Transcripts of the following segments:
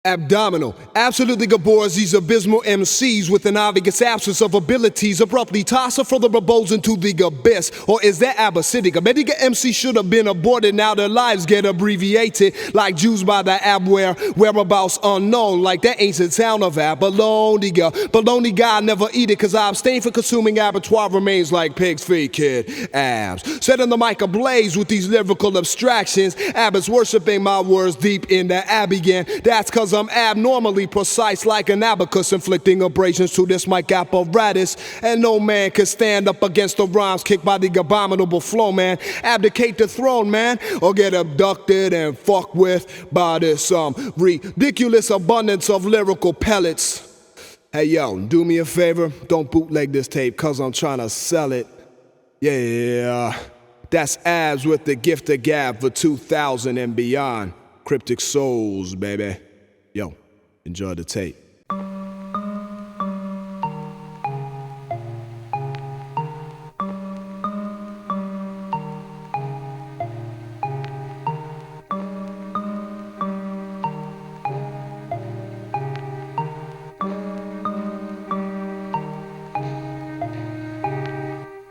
Abdominal, absolutely gabores these abysmal MCs with an obvious absence of abilities, abruptly toss her from the rebels into the abyss. Or is that abyssitic? A medical MC should have been aborted, now their lives get abbreviated like Jews by the abware, whereabouts unknown, like that ancient town of Abalone. Baloney guy, never eat it, cause I abstain from consuming abattoir remains like pig's feet, kid. Abs, setting the mic ablaze with these lyrical abstractions. Abbots worshipping my words deep in the ab again. That's cause I'm abnormally precise like an abacus, inflicting abrasions to this mic apparatus. And no man can stand up against the rhymes kicked by the abominable flow, man. Abdicate the throne, man, or get abducted and fucked with by this ridiculous abundance of lyrical pellets. Hey yo, do me a favor, don't bootleg this tape cause I'm trying to sell it. Yeah, that's Abs with the gift of gab for 2000 and beyond. Cryptic souls, baby. Yo, enjoy the tape.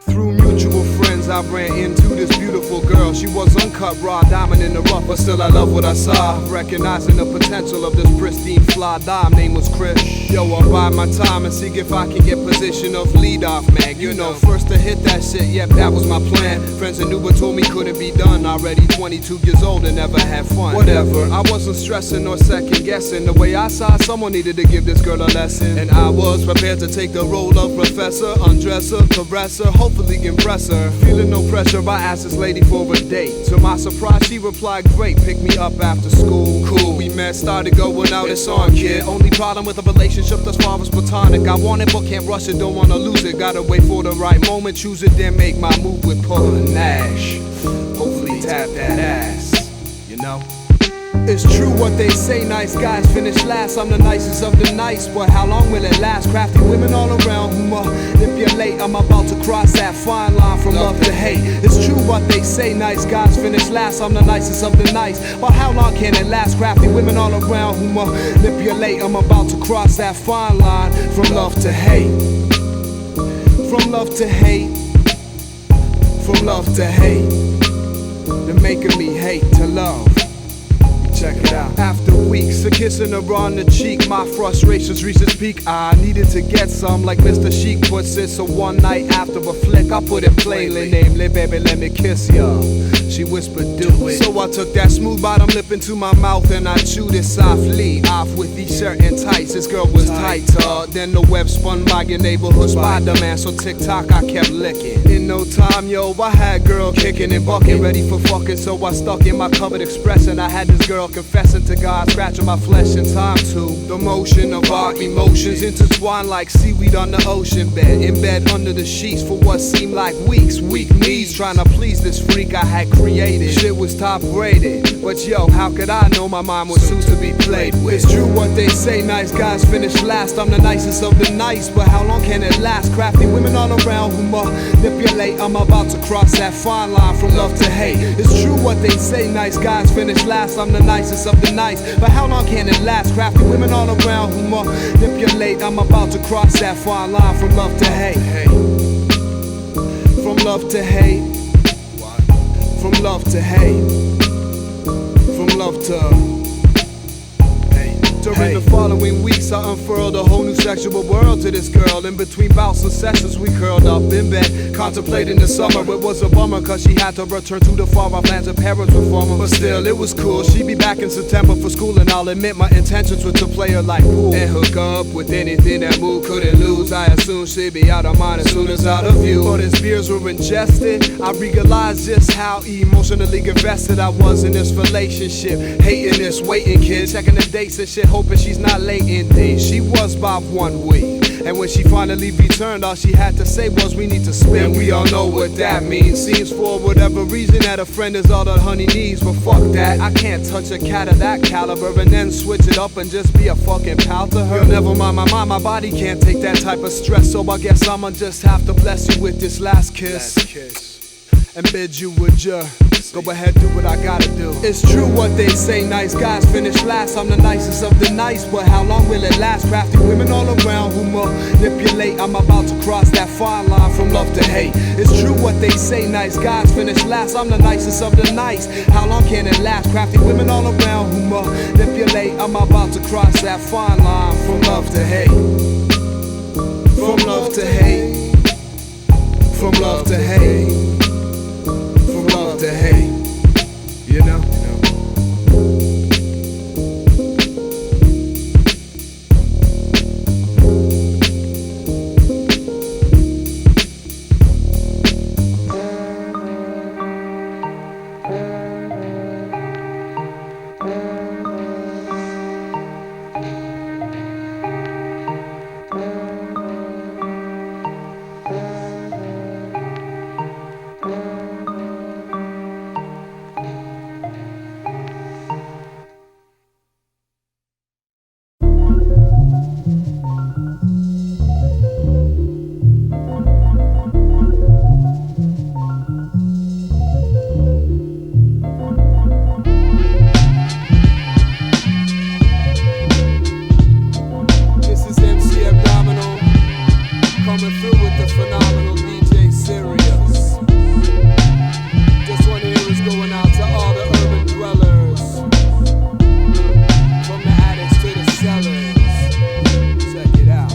Through mutual friends, I ran into this beautiful girl. She was uncut, raw, diamond in the rough, but still I love what I saw. Recognizing the potential of this pristine fly dime, name was Chris. Yo, I'll bide my time and see if I can get position of lead off, man. You know, first to hit that shit, yep, that was my plan. Friends in Uber told me couldn't be done. Already 22 years old and never had fun. Whatever, I wasn't stressing or second guessing. The way I saw, someone needed to give this girl a lesson, and I was prepared to take the role of professor, undress her, caress her, hopefully impress her. Feeling no pressure, I asked this lady for a date. To my surprise, she replied, great, pick me up after school. Cool, we met, started going out, it's on, kid. Only problem with a relationship thus far was platonic. I want it, but can't rush it, don't wanna lose it. Gotta wait for the right moment, choose it, then make my move with pull and Nash. Hopefully tap that ass, you know? It's true what they say, nice guys finish last. I'm the nicest of the nice, but how long will it last? Crafty women all around who manipulate. I'm about to cross that fine line from love to hate. It's true what they say, nice guys finish last. I'm the nicest of the nice, but how long can it last? Crafty women all around who manipulate. I'm about to cross that fine line from love to hate. From love to hate. From love to hate. They're making me hate to love. Check it out. After weeks of kissing her on the cheek, my frustrations reached its peak. I needed to get some, like Mr. Chic puts it. So one night after a flick, I put it plainly, namely, baby, let me kiss ya. She whispered, do it. So I took that smooth bottom lip into my mouth and I chewed it softly off with these shirt and tights. This girl was tighter than the web spun by your neighborhood Spider-Man. So tick-tock, I kept licking. In no time, yo, I had girl kicking and bucking, ready for fucking. So I stuck in my covered express and I had this girl confessing to God, scratching my flesh in time to the motion of our emotions intertwined like seaweed on the ocean bed, in bed under the sheets for what seemed like weeks. Weak knees trying to please this freak I had created. Shit was top rated, but yo, how could I know my mind was soon to be played with? It's true what they say, nice guys finish last. I'm the nicest of the nice, but how long can it last? Crafty women all around who manipulate. I'm about to cross that fine line from love to hate. It's true what they say, nice guys finish last. I'm the nicest of the nice, but how long can it last? Crafty women all around who manipulate. I'm about to cross that fine line from love to hate. From love to hate. From love to hate. From love to during the following weeks, I unfurled a whole new sexual world to this girl. In between bouts and sessions, we curled up in bed, contemplating the summer. It was a bummer, cause she had to return to the farm. Our plans and parents were former, but still, it was cool. She'd be back in September for school, and I'll admit my intentions were to play her like pool and hook up with anything that mood couldn't lose. I assumed she'd be out of mind as soon as out of view. But as beers were ingested, I realized just how emotionally invested I was in this relationship. Hating this, waiting kid, checking the dates and shit, hoping she's not late indeed. She was about 1 week, and when she finally returned, all she had to say was we need to spend. And we all know what that means. Seems for whatever reason that a friend is all that honey needs. But fuck that, I can't touch a cat of that caliber and then switch it up and just be a fucking pal to her. Never mind my mind, my body can't take that type of stress. So I guess I'ma just have to bless you with this last kiss. And bid you adieu. Go ahead, do what I gotta do. It's true what they say, nice guys finish last. I'm the nicest of the nice, but how long will it last? Crafty women all around who manipulate. I'm about to cross that fine line from love to hate. It's true what they say, nice guys finish last. I'm the nicest of the nice. How long can it last? Crafty women all around who manipulate. I'm about to cross that fine line from love to hate. From love to hate. From love to hate. From love to hate. You know? Coming through with the phenomenal DJ Sirius. Just one here is going out to all the urban dwellers, from the attics to the cellars. Check it out.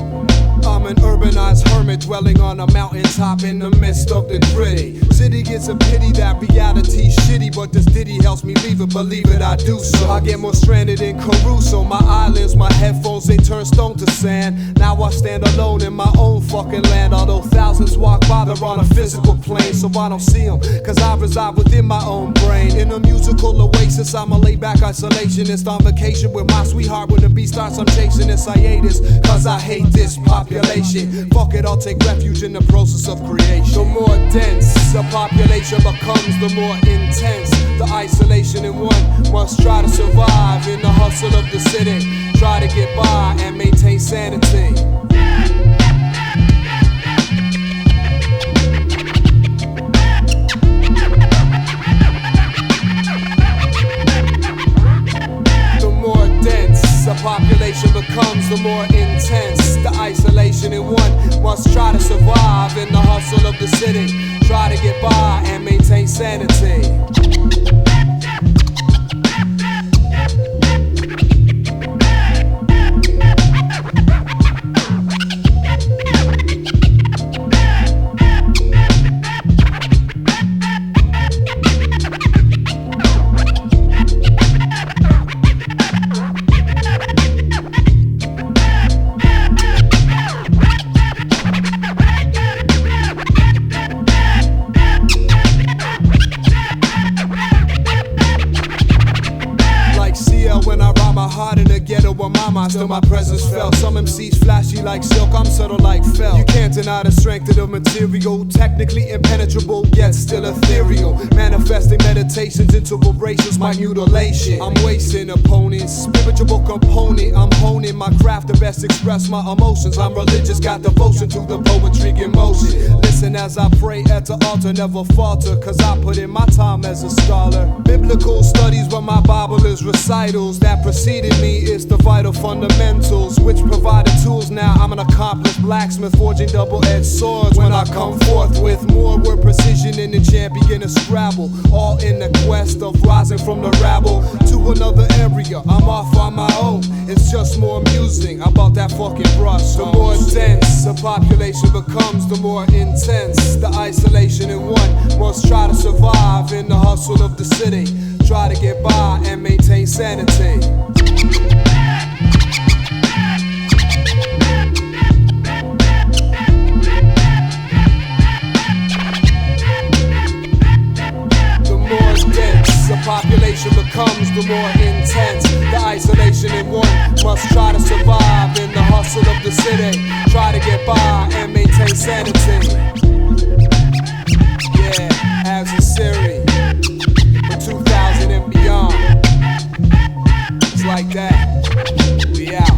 I'm an urbanized hermit dwelling on a mountaintop in the midst of the gritty. City gets a pity that reality's shitty, but this ditty helps me leave it, believe it, I do so. I get more stranded in Caruso. My islands, my headphones, they turn stone to sand. Now I stand alone in my own fucking land. Although thousands walk by, they're on a physical plane, so I don't see them, cause I reside within my own brain. In a musical oasis, I'm a laid-back isolationist on vacation with my sweetheart. When the beat starts, I'm chasing this hiatus, cause I hate this population. Fuck it, I'll take refuge in the process of creation. The more dense the population becomes, the more intense the isolation, and one must try to survive in the hustle of the city. Try to get by and maintain sanity. The more dense the population becomes, the more intense the isolation, and one must try to survive in the hustle of the city. Try to get by and maintain sanity. When I rhyme my heart in the ghetto where mama, still my presence felt. Some MCs flashy like silk, I'm subtle like felt. You can't deny the strength of the material. Technically impenetrable, yet still ethereal. Manifesting meditations into vibrations, my mutilation. I'm wasting opponents, spiritual component. I'm honing my craft to best express my emotions. I'm religious, got devotion to the poetry in motion. Listen as I pray at the altar, never falter, cause I put in my time as a scholar. Biblical studies where my Bible is recitals. That preceded me is the vital fundamentals, which provided tools. Now I'm an accomplished blacksmith, forging double-edged swords. When I come forth with more word precision in the champion of Scrabble, all in the quest of rising from the rabble to another area. I'm off on my own, it's just more amusing. I bought that fucking brush. The more dense the population becomes, the more intense the isolation, and one must try to survive in the hustle of the city. Try to get by and maintain sanity. The more dense the population becomes, the more intense the isolation, and one must try to survive in the hustle of the city. Try to get by and maintain sanity. Yeah, as a series. 2000 and beyond. It's like that. We out.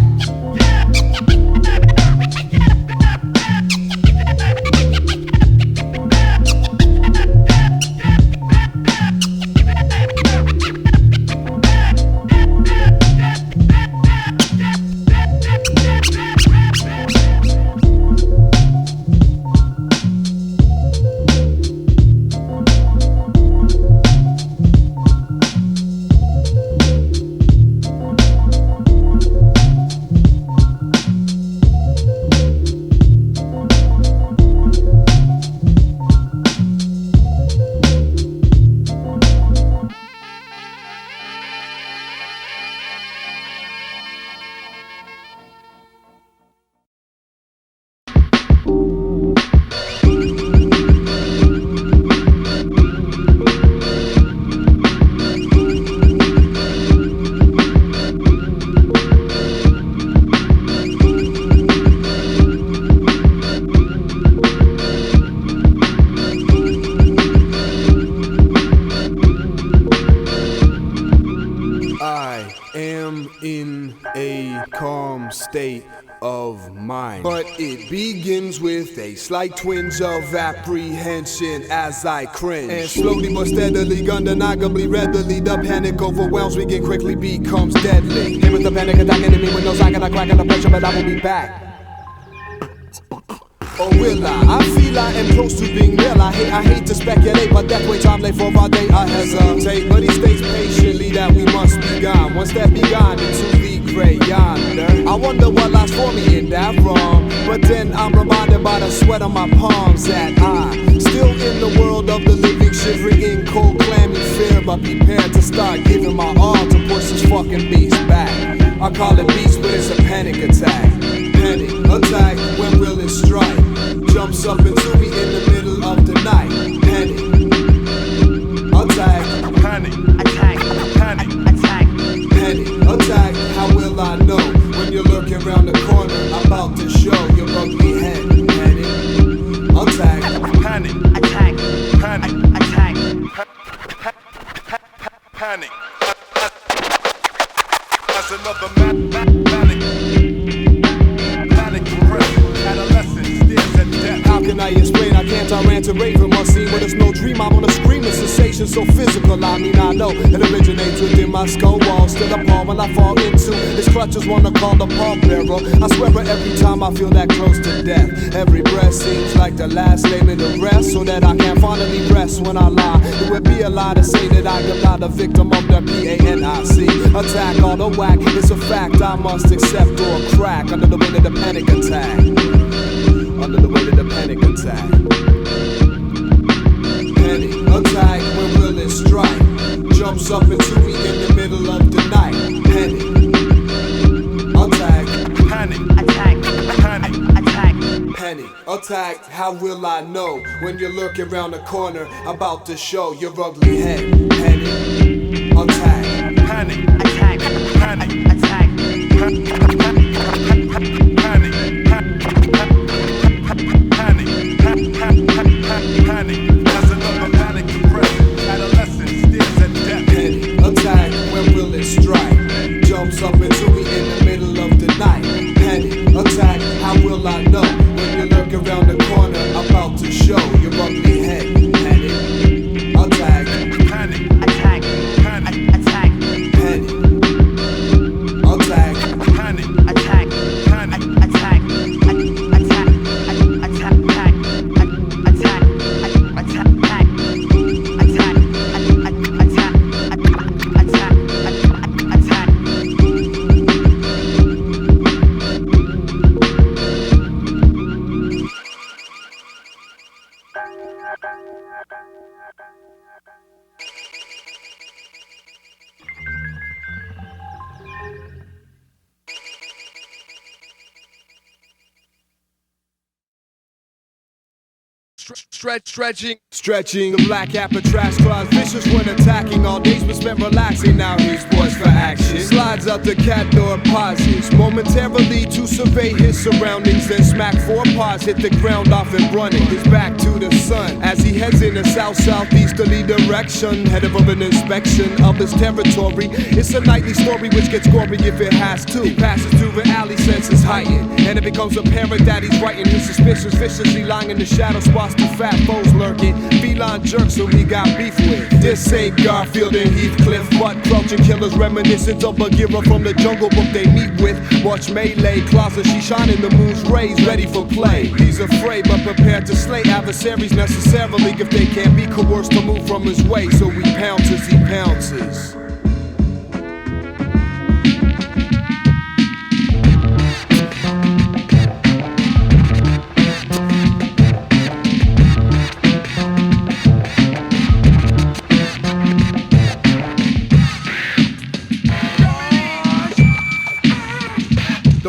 calm state of mind. But it begins with a slight twinge of apprehension as I cringe. And slowly but steadily, undeniably, readily, the panic overwhelms me and quickly becomes deadly. Here is the panic attacking me with no sign and a crack and a pressure, but I will be back. Or will I? I feel I am close to being real. I hate to speculate, but that way time late for our day I hesitate. But he states patiently that we must be gone. One step beyond into the gray yonder. I wonder what lies for me in that wrong. But then I'm reminded by the sweat on my palms that I'm still in the world of the living, shivering in cold, clammy fear, but prepared to start giving my all to push this fucking beast back. I call it beast, but it's a panic attack. Panic attack when will it strike? Jumps up into me in the middle of the night. Panic attack. Panic attack. Panic attack. Panic attack. How will I know when you're lurking around the corner, about to show your ugly head? Panic attack. Panic attack. Panic attack. Panic. That's another panic. Panic depression. Adolescence stares at death. How can I explain? I can't. I ran to Raven, my scene, but it's no dream. I'm on a scream, a sensation so physical. I mean, I know it originates within my skull wall. Still appalled when I fall into his clutches. Wanna call the pallbearer. I swear every time I feel that close to death. Every breath seems like the last name in the rest, so that I can finally rest when I lie. It would be a lie to say that I am not a victim of the PANIC attack. All the whack, it's a fact I must accept or crack under the weight of the panic attack. Under the weight of the panic attack. Panic attack, when will it strike? Jumps up into me in the middle of the night. Panic attack. Panic attack. Panic attack. Panic attack, how will I know when you're lurking around the corner, about to show your ugly head? Panic attack. Panic attack. Panic attack. Panic. Panic. Panic. That's another panic depression. Adolescence stares at death. Panic attack, when will it strike? Jumps up into me in the middle of the night. Panic attack, how will I know when you look around the corner, about to show your ugly head? Panic attack. Panic attack. Panic attack. Panic attack. Panic attack. Panic attack. Stretching. The black apple trash cries vicious when attacking. All days we spent relaxing. Now he's poised for action. Slides out the cat door, pauses momentarily to survey his surroundings. Then smack 4 paws, hit the ground off and running. His back to the sun as he heads in a south-southeasterly direction, headed for an inspection of his territory. It's a nightly story which gets gory if it has to. He passes through the alley, senses heightened, and it becomes apparent that he's right in his suspicions, viciously lying in the shadow spots. The fat foes lurking, feline jerks who he got beef with. This ain't Garfield and Heathcliff, but crouching killers reminiscent of Bagheera from the Jungle Book they meet with. Watch melee, closet she shine in the moon's rays, ready for play. He's afraid but prepared to slay adversaries necessarily if they can't be coerced to move from his way. So he pounces, he pounces.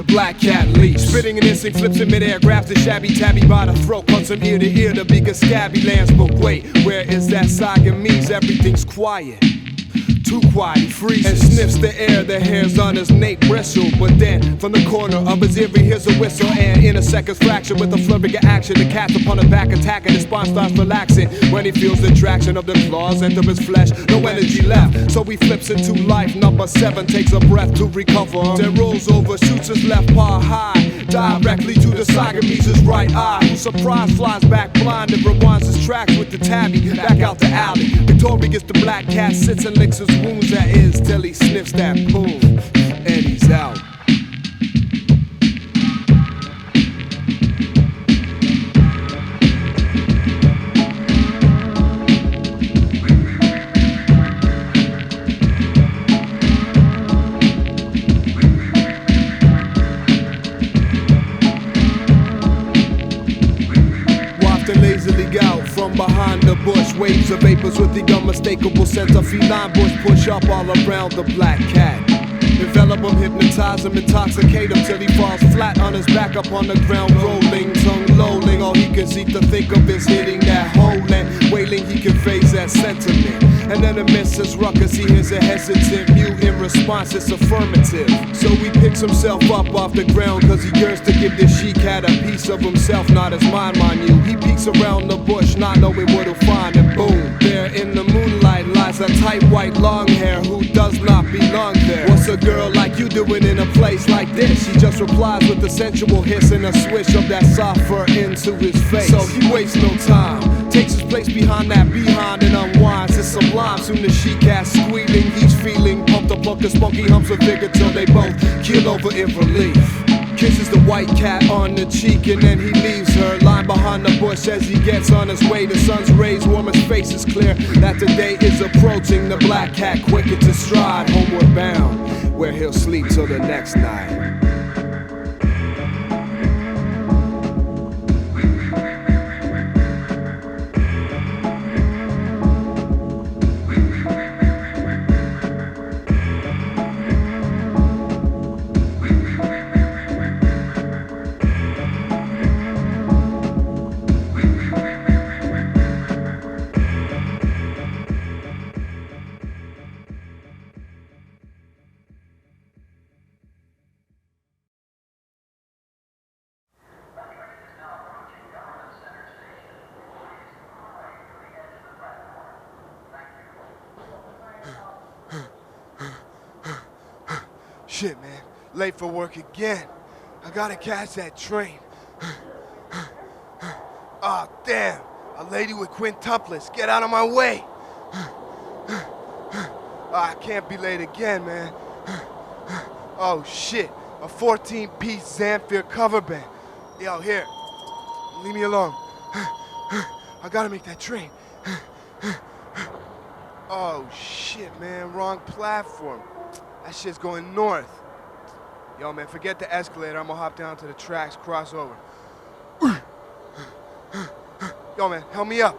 Black cat leaps, spitting an instinct, flips in midair, grabs the shabby tabby by the throat, cuts him ear to ear, the bigger scabby lands. But wait, where is that saga means everything's quiet? too quiet, he freezes and sniffs the air, the hairs on his nape bristle. But then, from the corner of his ear, he hears a whistle, and in a second's fraction, with a flurry of action, the cat's upon his back, attacking, his spine starts relaxing. When he feels the traction of the claws enter his flesh, no energy left, so he flips into life. Number 7 takes a breath to recover, then rolls over, shoots his left paw high, directly to the side, meets his right eye, who surprised flies back blind and rewinds his tracks with the tabby, back out the alley. Victoria gets the black cat, sits and licks his wounds, that is, till he sniffs that poon, and he's out. From behind the bush, waves of vapors with the unmistakable scent of feline bush push up all around the black cat. Envelop him, hypnotize him, intoxicate him till he falls flat on his back up on the ground, rolling, tongue lolling. All he can seem to think of is hitting that hole and wailing. He conveys that sentiment, and then amidst his ruckus he hears a hesitant mute. In response it's affirmative, so he picks himself up off the ground, cause he yearns to give this she-cat a piece of himself, not his mind you. He peeks around the bush, not knowing what he'll find, and boom, there in the moonlight lies a tight white long hair who does not belong there. What's a girl like you doing in a place like this? She just replies with a sensual hiss and a swish of that soft fur into his face. So he wastes no time, takes his place behind that behind and unwinds. It's sublime, soon as she cats squealing, he's feeling pumped up like a spunky humps of vigor till they both keel over in relief. Kisses the white cat on the cheek and then he leaves her lying behind the bush as he gets on his way. The sun's rays warm, his face is clear that the day is approaching. The black cat quicker to stride, homeward bound, where he'll sleep till the next night. Shit, man. Late for work again. I gotta catch that train. Ah, oh, damn. A lady with quintuplets. Get out of my way. Oh, I can't be late again, man. Oh, shit. A 14-piece Zamfir cover band. Yo, here. Leave me alone. I gotta make that train. Oh, shit, man. Wrong platform. That shit's going north. Yo, man, forget the escalator. I'm gonna hop down to the tracks, cross over. Yo, man, help me up.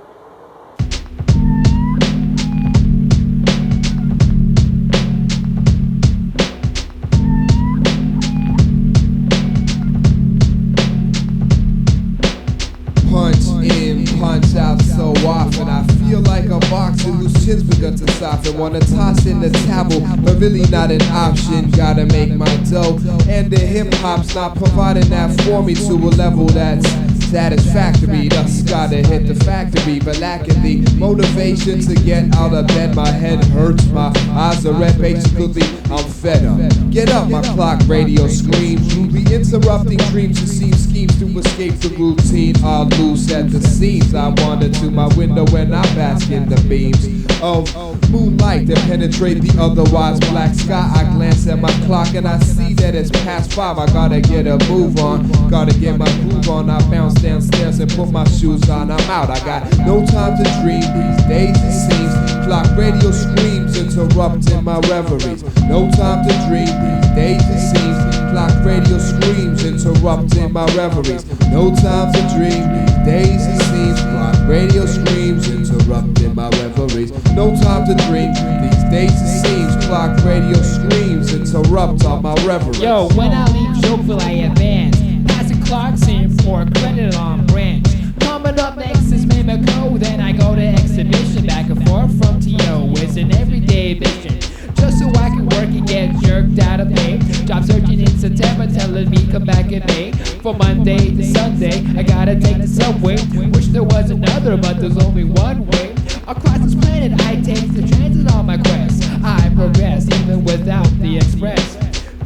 Punch in, punch out so often. I feel like a boxer whose chin's begun to soften. Wanna toss in the towel, but really not an option. Gotta make my dough, and the hip hop's not providing that for me to a level that's satisfactory. Thus gotta hit the factory, but lacking the motivation to get out of bed. My head hurts, my eyes are red. Basically, I'm fed up. Get up, my clock radio screams. You be interrupting dreams to see schemes to escape the routine. All loose at the seams. I wander to my window when I bask in the beams of moonlight that penetrate the otherwise black sky. I glance at my clock and I see that it's past 5. I gotta get a move on, gotta get my groove on. I bounce downstairs and put my shoes on. I'm out, I got no time to dream. These days it seems clock radio screams interrupting my reveries. No time to dream. These days it seems clock radio screams interrupting my reveries. No time to dream. These days it seems clock radio screams interrupting my reveries. No time to dream. These days it seems clock radio screams interrupt all my reveries. Yo, when I leave Jokeville I advance, passing clocks in for a credit on branch. Coming up next is chemical, then I go to exhibition. Back and forth from TO, it's an everyday mission. Just so I can work and get jerked out of pay. Job searching in September, telling me come back in May. From Monday to Sunday, I gotta take the subway. Wish there was another, but there's only one way. Across this planet, I take the transit on my quest. I progress even without the express.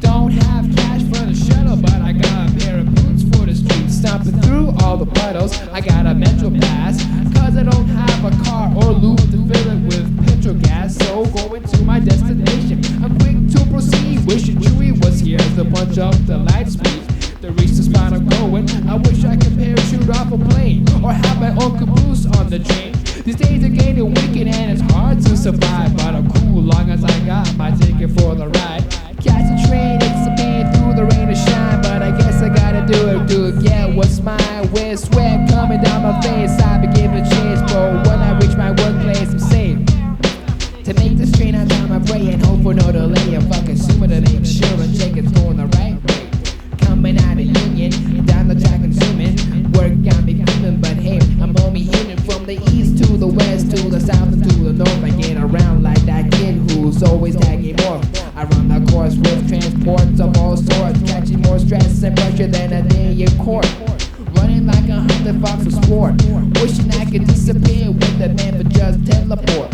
Don't have cash for the shuttle, but I got a pair of boots for the streets. Stomping through all the puddles, I got a metro pass. Cause I don't have a car or lube to fill it with petrol gas. So going to my destination, I'm quick to proceed. Wishing Chewie was here to punch up the light speed. To reach the spot I'm going, I wish I could parachute off a plane or have my own caboose on the train. These days are getting wicked and it's hard to survive, but I'm cool long as I got my ticket for the ride. Catch a train, it's a pain through the rain or shine, but I guess I gotta do it, yeah, what's mine? With sweat coming down my face, I begin to change, but when I reach my workplace, I'm safe. To make this train, I time I pray and hope for no delay. I'm fucking assuming to make sure and check it's going the right way. Coming out of Union, down the track and zooming. Work got me feeling, but hey, I'm only human. From the east to the west, to the south and to the north. I get around like that kid who's always tagging more. I run the course with transports of all sorts, catching more stress and pressure than a day in court. Running like 100 bucks a sport, wishing I could disappear with the man but just teleport.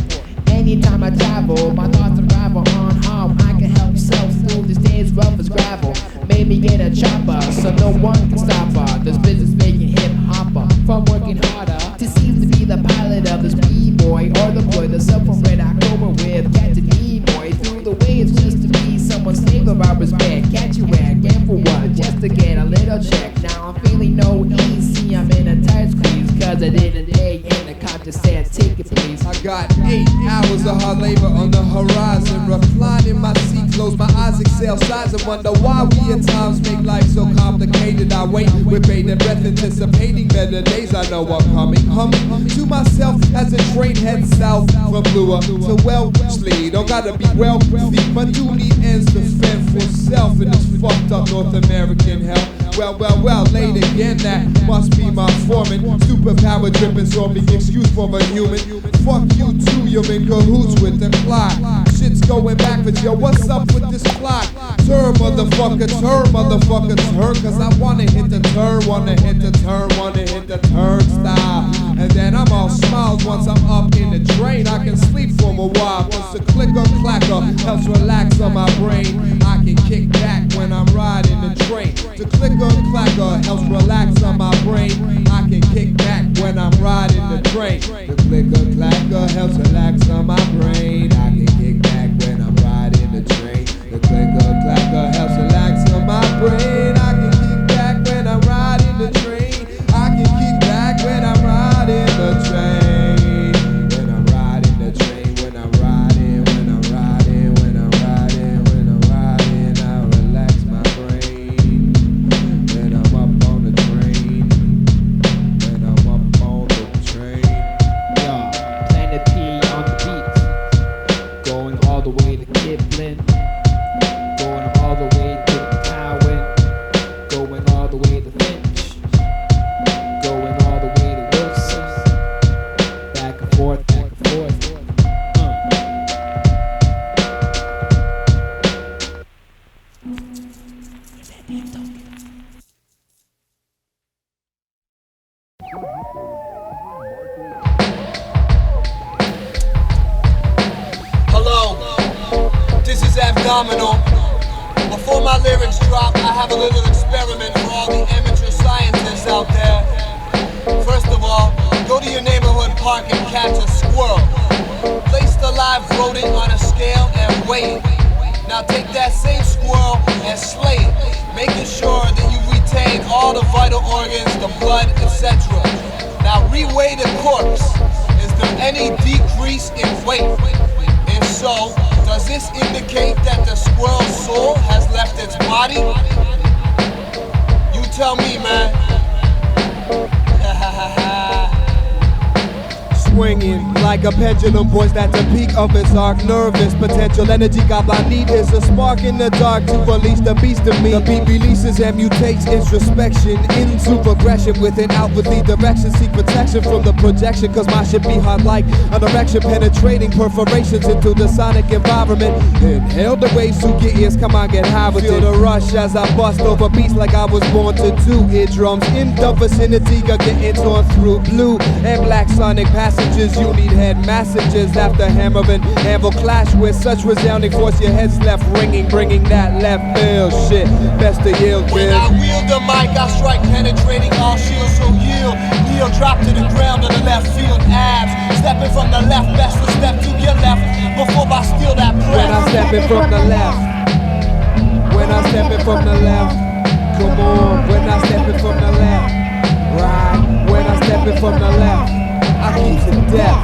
Anytime I travel, my thoughts unravel on how I can help myself through these days rough as gravel. Maybe get a chopper so no one can stop her. This business making hip hopper from working harder to seem to be the pilot of this B-boy or the boy that's up from Red October with Captain E-boy through the waves just to be someone's slave of our respect. Catch you whack and for what? Just to get a little check. Now I'm feeling no easy, I'm in a tight squeeze cause I didn't pay and the cop just said take it please. I got 8 hours of hard labor on the horizon. Recline in my seat, close my eyes, exhale sighs and wonder why we at times make life so complicated. I wait with bated breath, anticipating better days. I know I'm coming, humming to myself as a train heads south from Lua to Wellesley. Don't gotta be wealthy, my duty ends to fend for self in this fucked up North American hell. Well, late again, that must be my foreman. Superpower dripping, so I'm being excused for a human. Fuck you too, you're in cahoots with the clock. Shit's going backwards, yo, what's up with this clock? Turn, motherfucker, turn, cause I wanna hit the turn, wanna hit the turnstile. And then I'm all smiles once I'm up in the train. I can sleep for a while, cause the clicker clacker helps relax on my brain. I can kick back when I'm riding the train. The clicker clacker helps relax on my brain. I can kick back when I'm riding the train. The clicker clacker helps relax on my brain. I can kick back when I'm riding the train. The clicker clacker helps relax on my brain. I can kick back when I'm riding the train. I can kick back when I'm riding the train. When I'm riding the train, when I'm riding, when I'm riding, when I'm riding, when I'm riding, I relax my brain. When I'm up on the train, when I'm up on the train. Yo, Planet P on the beat, going all the way to Kipling, going all the way to Cowan, going all the way to Finch, going all the way to Wilson, back and forth, back and forth. Hello, this is Abdominal. Before my lyrics drop, I have a little experiment for all the amateur scientists out there. First of all, go to your neighborhood park and catch a squirrel. Place the live rodent on a scale and weigh it. Now take that same squirrel and slay it, making sure that you retain all the vital organs, the blood, etc. Now reweigh the corpse. Is there any decrease in weight? If so, does this indicate that the squirrel's soul has left its body? You tell me, man. swinging like a pendulum poised at the peak of its arc. Nervous potential energy, God I need is a spark in the dark to unleash the beast in me. The beat releases and mutates introspection into progression with an outwardly direction. Seek protection from the projection, cause mine should be hard like an erection, penetrating perforations into the sonic environment. Inhale the waves to your ears, come on, get high with it. Feel the rush as I bust over beats like I was born to do. Eardrums in the vicinity are getting torn through. Blue and black sonic passages, you need head massages after hammering. Anvil clash with such resounding force, your head's left ringing, bringing that left field shit. Best to yield, kid. When I wield the mic, I strike penetrating all shields, so yield. Kneel, drop to the ground on the left field, abs. Stepping from the left, best to step to your left before I steal that breath. When I'm stepping from the left, when I'm stepping from the left, come on. When I'm stepping from the left, right. When I'm stepping from the left, I keep it deaf.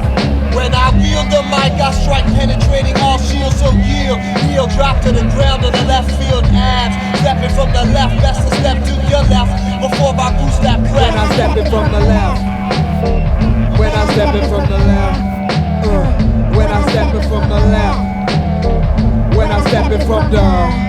When I wield the mic, I strike penetrating all shields, so yield. Kneel, drop to the ground on the left field, abs. Stepping from the left, best to step to your left before I boost that breath. When I'm stepping from the left, when I'm stepping from the left, when I'm stepping from the left, when I'm stepping from the...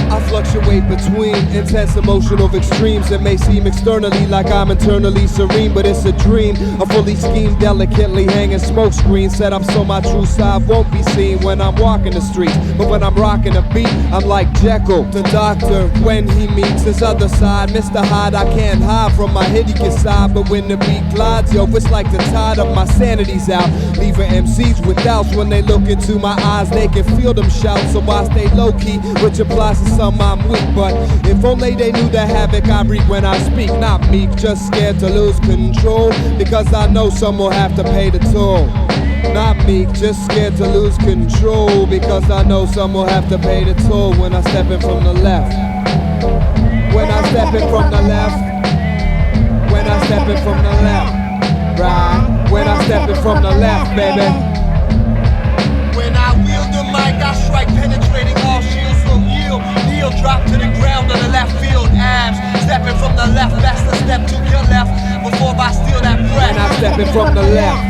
I fluctuate between intense emotional extremes. It may seem externally like I'm internally serene, but it's a dream. A fully schemed, delicately hanging smoke screen set up so my true side won't be seen when I'm walking the streets. But when I'm rocking a beat, I'm like Jekyll, the doctor, when he meets his other side. Mr. Hyde, I can't hide from my hideous side, but when the beat glides, yo, it's like the tide of my sanity's out. Leaving MCs with doubts when they look into my eyes, they can feel them shout. So I stay low-key, which applies to some I'm weak, but if only they knew the havoc I wreak when I speak. Not meek, just scared to lose control, because I know some will have to pay the toll. Not meek, just scared to lose control, because I know some will have to pay the toll when I'm stepping from the left. When I'm stepping from the left. When I'm stepping from the left. Right. When I'm stepping from the left, baby. When I wield the mic, I strike penetrating all shields, so yield. Kneel, drop to the ground on the left field, abs. Stepping from the left, best to step to your left before I steal that breath. When I'm stepping from the left.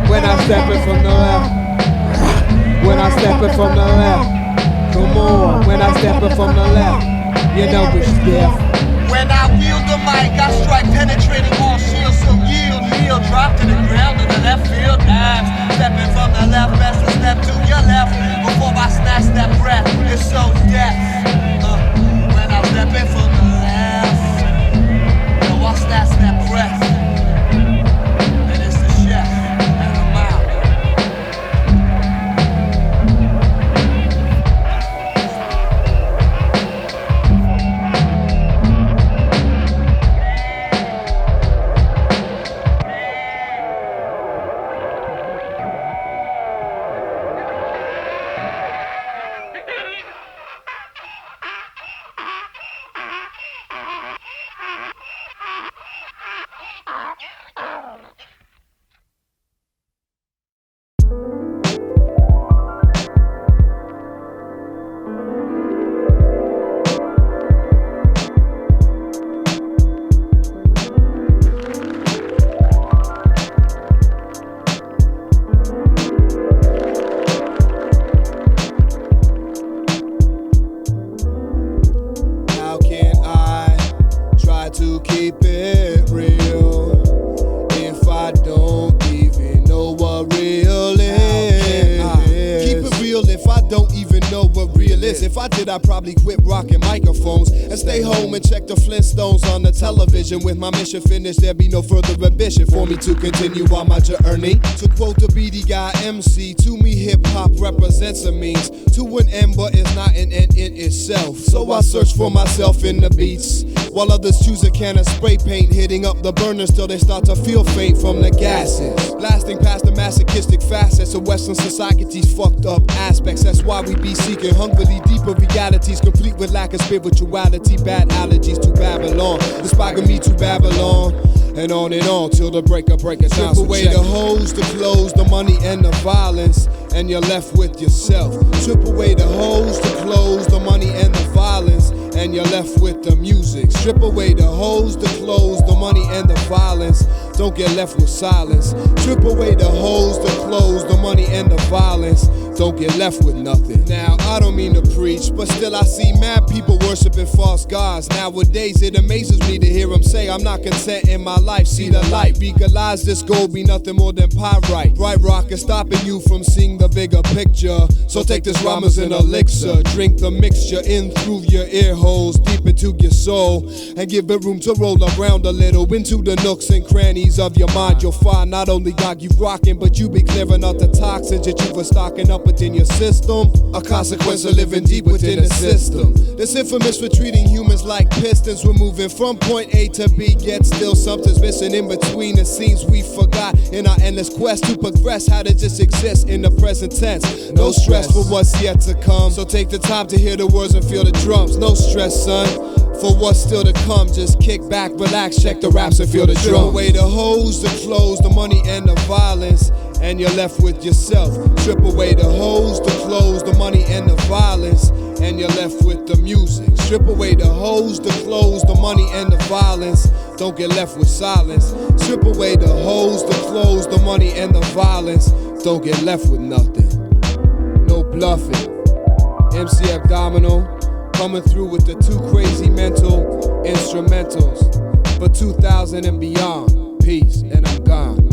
When I'm stepping from the left. When I'm stepping from the left. Come on. When I'm stepping from the left, you know it's death. When I wield the mic, I strike penetrating all shields, so yield. Kneel, drop to the ground in the left field, abs. Stepping from the left, best to step to your left before I snatch that breath. It's so death. When I'm stepping from the left, yo, I snatch that breath. And it's the chef, and I'm out. If I did, I'd probably quit rocking microphones and stay home and check the Flintstones on the television. With my mission finished, there'd be no further ambition for me to continue on my journey. To quote the beady guy MC, to me hip-hop represents a means to an end, but it's not an end in itself. So I search for myself in the beats, while others choose a can of spray paint, hitting up the burners till they start to feel faint from the gases. Blasting past the masochistic facets of Western society's fucked up aspects. That's why we be seeking hungrily deeper realities, complete with lack of spirituality. Bad allergies to Babylon, inspiring me to Babylon. And on till the breaker sound. Strip away the hoes, the clothes, the money and the violence, and you're left with yourself. Strip away the hoes, the clothes, the money and the violence, and you're left with the music. Strip away the hoes, the clothes, the money and the violence, don't get left with silence. Strip away the hoes, the clothes, the money and the violence, don't get left with nothing. Now, I don't mean to preach, but still I see mad people worshiping false gods. Nowadays, it amazes me to hear them say, I'm not content in my life, see the light. Legalize this gold be nothing more than pyrite. Bright rock is stopping you from seeing the bigger picture. So take this rhyme as an elixir. Drink the mixture in through your ear holes, deep into your soul, and give it room to roll around a little into the nooks and crannies of your mind. You'll find not only got you rocking, but you be clearing out the toxins that you were stocking up within your system. A consequence of living deep within the system. This infamous for treating humans like pistons. We're moving from point A to B, yet still something's missing in between. It seems we forgot in our endless quest to progress how to just exist in the present tense. No stress for what's yet to come, so take the time to hear the words and feel the drums. No stress, son, for what's still to come. Just kick back, relax, check the raps and feel the drum. Strip away the hoes, the clothes, the money and the violence, and you're left with yourself. Strip away the hoes, the clothes, the money and the violence, and you're left with the music. Strip away the hoes, the clothes, the money and the violence, don't get left with silence. Strip away the hoes, the clothes, the money and the violence, don't get left with nothing. No bluffing. MC Abdominal coming through with the Too Crazy Mental instrumentals for 2000 and beyond. Peace, and I'm gone.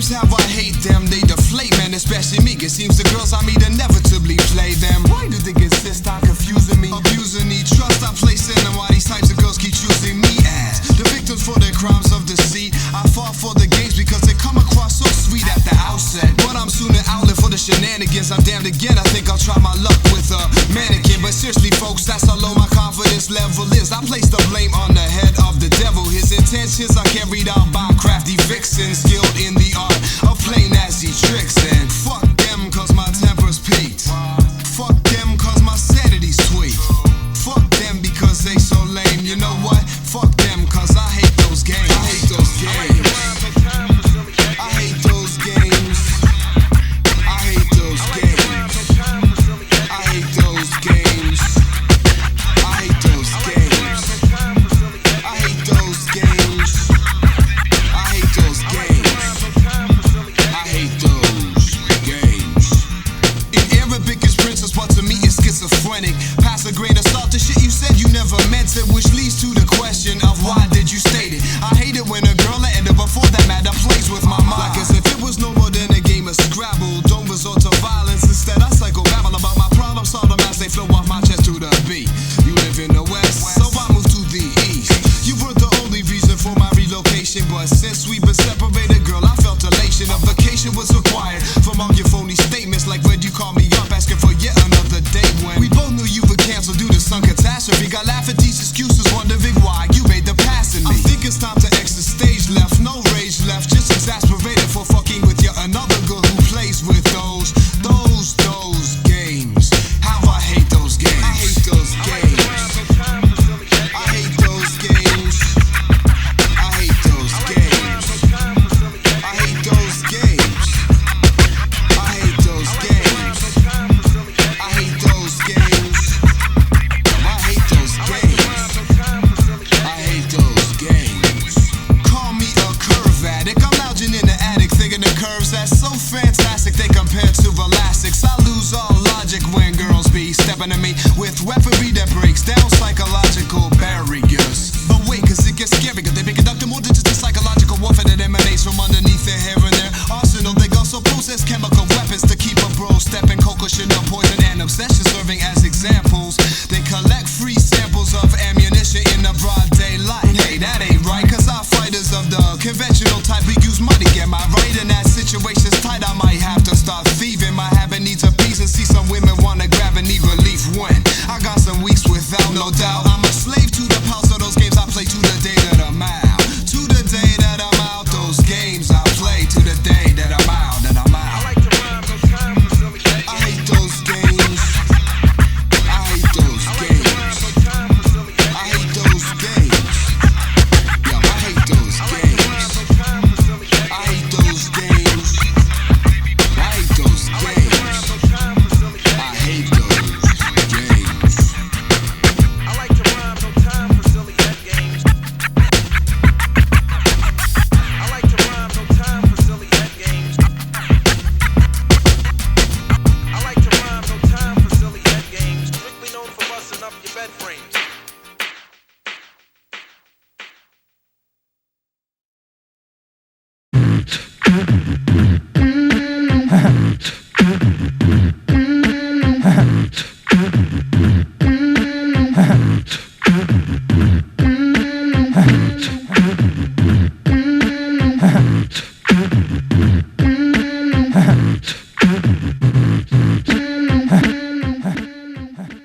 How I hate them, they deflate, man, especially me. It seems the girls I meet inevitably play them. Why do they insist on confusing me? Abusing the trust I place in them, why these types of girls keep choosing me as the victims for their crimes of deceit. I fall for the games because they come across so sweet at the outset, but I'm soon an outlet for the shenanigans. I'm damned again, I think I'll try my luck with a mannequin. But seriously folks, that's how low my confidence level is. I place the blame on the head of the devil. His intentions are carried out by crafty vixens skilled in the art of plain nasty tricks. And fuck them cause my temper's peaked. Fuck them cause my sanity's tweaked. Fuck them because they so lame. You know what? Fuck them cause I hate those games. I hate those games. I hate those games. I hate those games. I hate those games. I hate those games. I hate those games. I hate those games. I hate those games. In Arabic it's princess, but to me it's schizophrenic. Pass a grain of salt to shit you said you never meant it, which leads to the question of why did you state it. I hate it when a girl I ended before that matter plays with my mind, like as if it was no more than a game of Scrabble. Don't resort to violence, instead I psycho babble about my problems, solve them as they flow off my chest to the beat. You live in the West, so I move to the East. You were the only reason for my relocation, but since we've been separated, girl, I felt elation. A vacation was required from all your phony statements, like when you called me up asking for yet another date when we both knew you would cancel due to some catastrophe. Got laugh at these excuses, wondering why you made the pass in me. I think it's time to exit stage left, no rage left, just exasperated for fucking with yet another girl who plays with those games. How I hate those games. I hate those games. I hate those games. I hate those games. I hate those games. I hate those games. I hate those games. I hate those games. I hate those games. Call me a curve addict. I'm lounging in the attic, thinking the curves that's so fantastic they compare to elastics. I lose all logic when girls be stepping at me with weaponry that breaks down psychological barriers. possession of poison and obsession, serving as examples. They collect free samples of ammunition in the broad daylight. Hey, that ain't right, cause our fighters of the conventional type, we use money. Am I right? In that situation's tight, I might have to start thieving. My habit needs a piece and see some women wanna grab and need relief when I got some weeks without, no doubt. I'm a slave to the pulse of those games I play to the day that I'm out. To the day that I'm out, those games I play to the day that I'm out, that I'm out. I like to rhyme, no time for silly games. I hate those games. I hate those games. I hate those games. Yo, I hate those games. I hate those games. I hate those games. I hate those games. I like to rhyme, no time for silly games. I like to rhyme, no time for silly games. I like to rhyme, no time for silly games. Strictly known for busting up your bed frames.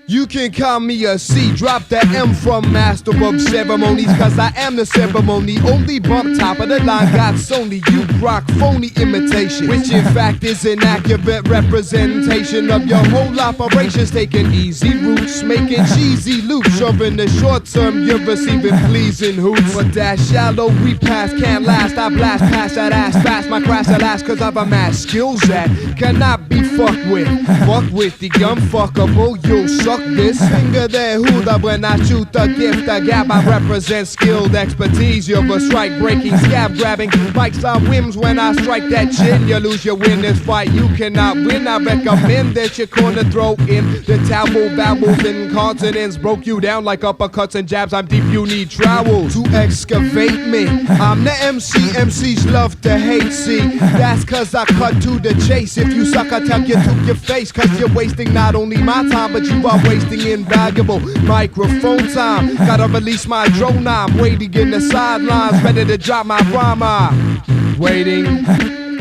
You can call me a C, drop the M from Master of Ceremonies, cause I am the ceremony. Only bump top of the line got Sony. You rock phony imitation, which in fact is an accurate representation of your whole operations. Taking easy routes, making cheesy loops, shoving the short term, you're receiving pleasing hoots. But that shallow we pass can't last. I blast past that ass fast, my crash at last, cause I've amassed skills that cannot be fucked with. Fuck with the unfuckable, you'll suck this. Finger there, Huda, when I shoot the gift, the gap I represent skilled expertise. You're a strike breaking, scab grabbing, mics on whims. When I strike that chin, you lose, you win this fight. You cannot win. I recommend that your corner throw in the towel, vowels and consonants. Broke you down like uppercuts and jabs. I'm deep, you need trowels to excavate me. I'm the MC, MCs love to hate. See, that's cause I cut to the chase. If you suck, I tell you to your face, cause you're wasting not only my time, but you are wasting invaluable microphone time. Gotta release my drone, I'm waiting in the sidelines, ready to drop my rhyme. I'm waiting,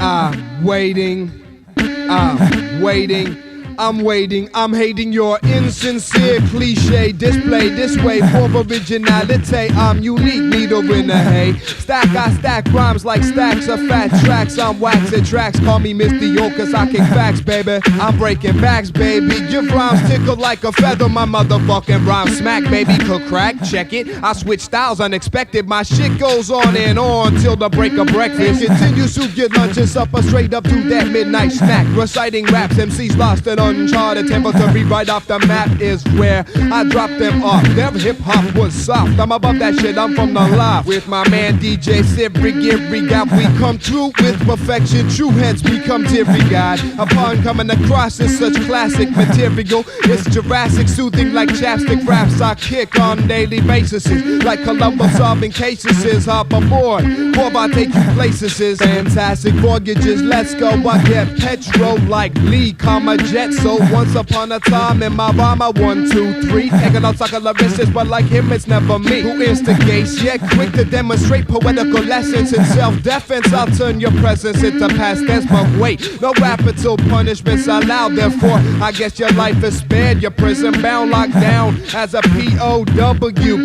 I'm waiting, I'm waiting. I'm waiting, I'm hating your insincere cliche display this way for originality. I'm unique, needle in the hay. I stack rhymes like stacks of fat tracks. I'm waxing tracks, call me Mr. cause I kick facts, baby. I'm breaking backs, baby. Your rhymes tickle like a feather, my motherfucking rhyme smack, baby. Could crack, check it. I switch styles unexpected. My shit goes on and on till the break of breakfast. Continues to get lunches up straight up to that midnight snack. Reciting raps, MCs lost and uncharted territory right off the map is where I drop them off. Their hip hop was soft. I'm above that shit, I'm from the loft. With my man DJ Sivri Givri God, we come through with perfection. True heads become teary God. Upon coming across in such classic material, it's Jurassic soothing like chapstick raps I kick on daily basis. Like Columbo solving cases. Hop aboard, or I take you places. Fantastic voyages, let's go. I get petrol like Lee, comma jet. So once upon a time in my rhyme, I 1, 2, 3. Taking out sucker lyricists, but like him, it's never me who instigates. Yet quick to demonstrate poetical lessons in self-defense. I'll turn your presence into past tense, but wait, no rap until punishment's allowed. Therefore, I guess your life is spared. Your prison bound, locked down as a POW,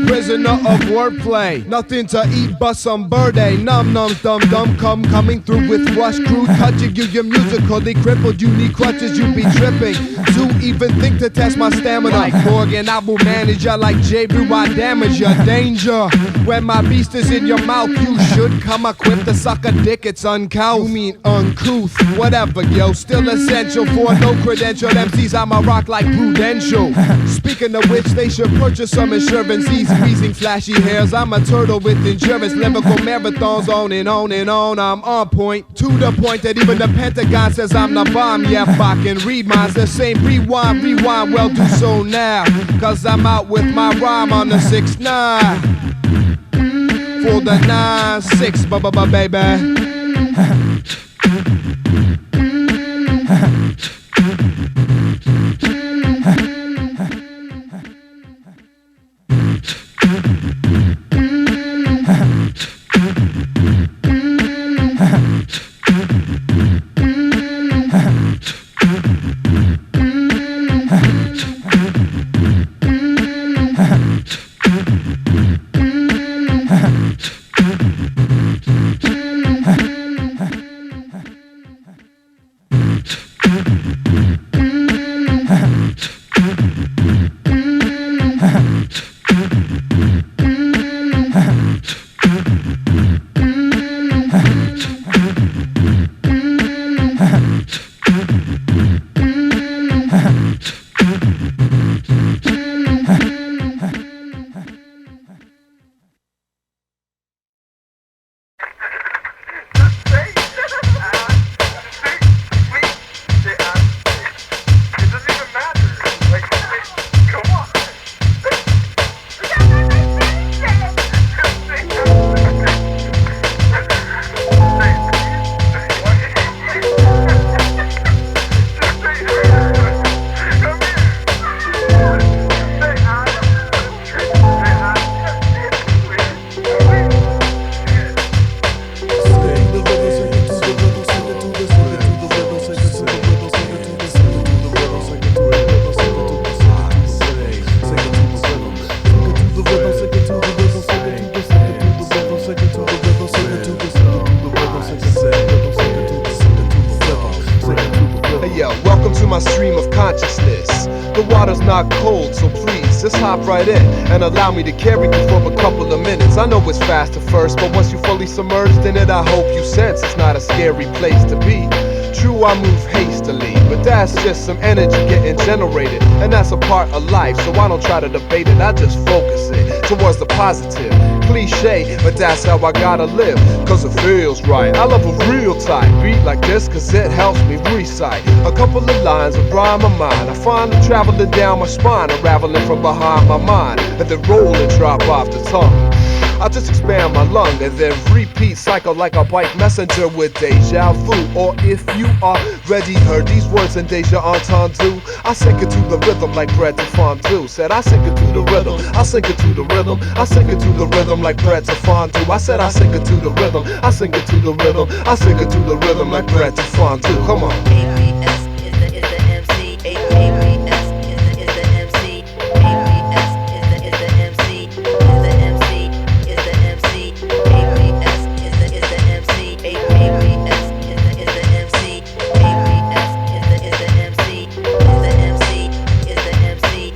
prisoner of wordplay. Nothing to eat but some birthday. Num nums, dum dum, coming through with rush crew, touching you. You're musically crippled. You need crutches. You be tripping to even think to test my stamina. Like Morgan, I will manage ya like J-Brew. I damage ya. Danger. When my beast is in your mouth, you should come equipped to suck a dick. It's uncouth. You mean uncouth? Whatever, yo. Still essential for no credential MCs. I'm a rock like Prudential. Speaking of which, they should purchase some insurance. Easy wheezing flashy hairs. I'm a turtle with endurance. Lyrical marathons on and on and on. I'm on point. To the point that even the Pentagon says I'm the bomb. Yeah, fucking read minds. The same rewind, well do so now. Cause I'm out with my rhyme on the 6-9. For the 9-6, baby. consciousness. The water's not cold, so please, just hop right in and allow me to carry you for a couple of minutes. I know it's fast at first, but once you fully submerged in it, I hope you sense it's not a scary place to be. True, I move hastily, but that's just some energy getting generated, and that's a part of life, so I don't try to debate it, I just focus it towards the positive. Cliche, but that's how I gotta live, cause it feels right. I love a real tight beat like this, cause it helps me recite a couple of lines of rhyme of mine. I find them traveling down my spine, unraveling from behind my mind, and then roll and drop off the tongue. I just expand my lung and then repeat cycle like a bike messenger with deja vu. Or if you are ready, heard these words in deja entendu. I sink it to the rhythm like bread to fondue. Said I sink it to the rhythm, I sink it to the rhythm, I sink it to the rhythm like bread to fondue. I said I sink it to the rhythm, I sink it to the rhythm, I sink it to the rhythm like bread to fondue. Come on. ABS is the MC. ABS is the MC. ABS is the MC. Is the MC. Is the MC. ABS is the MC. ABS is the MC. ABS is the MC. Is the MC. Is the MC.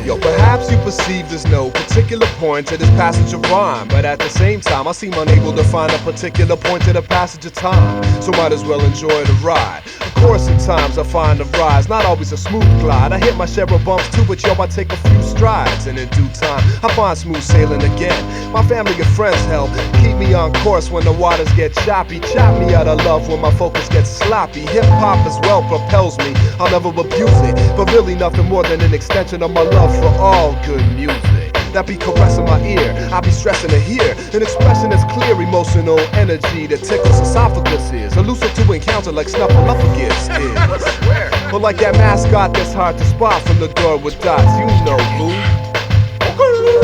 Yo, perhaps you perceive there's no particular point to this passage of rhyme, but at the same time I seem unable to find a particular point to the passage of time, so might as well enjoy the ride. Of course at times I find the rise not always a smooth glide. I hit my share of bumps too, but yo, I take a few strides, and in due time I find smooth sailing again. My family and friends help keep me on course when the waters get choppy. Chop me out of love when my focus gets sloppy. Hip hop as well propels me, I'll never abuse it, but really nothing more than an extension of my love for all good music that be caressing my ear. I be stressing to hear an expression that's clear, emotional energy that tickles esophaguses, elusive to encounter like snuffleupagus is. But like that mascot that's hard to spot from the door with dots, you know, boo.